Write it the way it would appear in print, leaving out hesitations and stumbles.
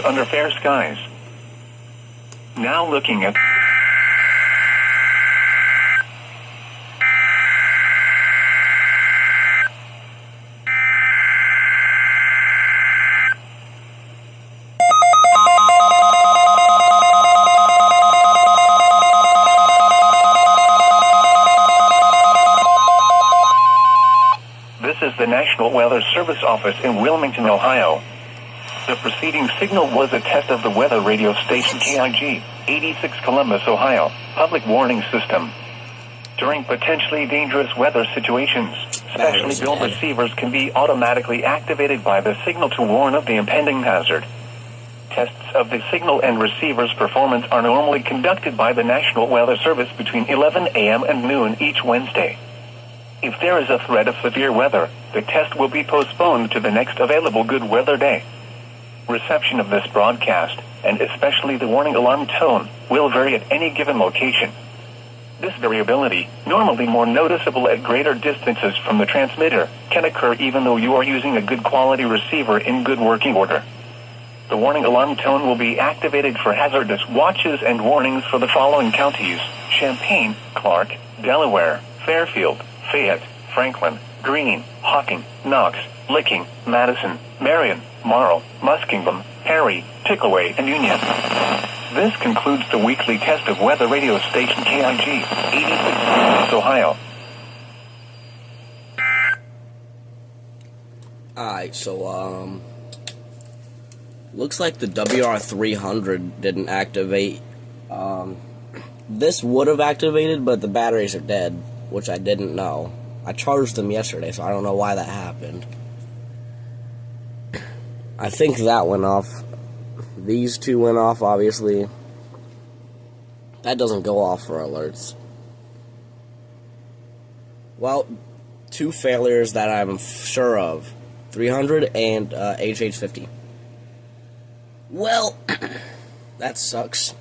under fair skies. Now looking at This is the National Weather Service office in Wilmington, Ohio. The preceding signal was a test of the weather radio station KIG, 86 Columbus, Ohio, public warning system. During potentially dangerous weather situations, specially built receivers can be automatically activated by the signal to warn of the impending hazard. Tests of the signal and receiver's performance are normally conducted by the National Weather Service between 11 a.m. and noon each Wednesday. If there is a threat of severe weather, the test will be postponed to the next available good weather day. Reception of this broadcast, and especially the warning alarm tone, will vary at any given location. This variability, normally more noticeable at greater distances from the transmitter, can occur even though you are using a good quality receiver in good working order. The warning alarm tone will be activated for hazardous watches and warnings for the following counties: Champaign, Clark, Delaware, Fairfield, Fayette, Franklin, Greene, Hocking, Knox, Licking, Madison, Marion, Marl, Muskingum, Perry, Pickaway, and Union. This concludes the weekly test of weather radio station KIG, 86 Ohio. Alright, so, looks like the WR300 didn't activate. This would have activated, but the batteries are dead, which I didn't know. I charged them yesterday, so I don't know why that happened. I think that went off. These two went off, obviously. That doesn't go off for alerts. Well, two failures that I'm sure of. 300 and HH50. Well, that sucks.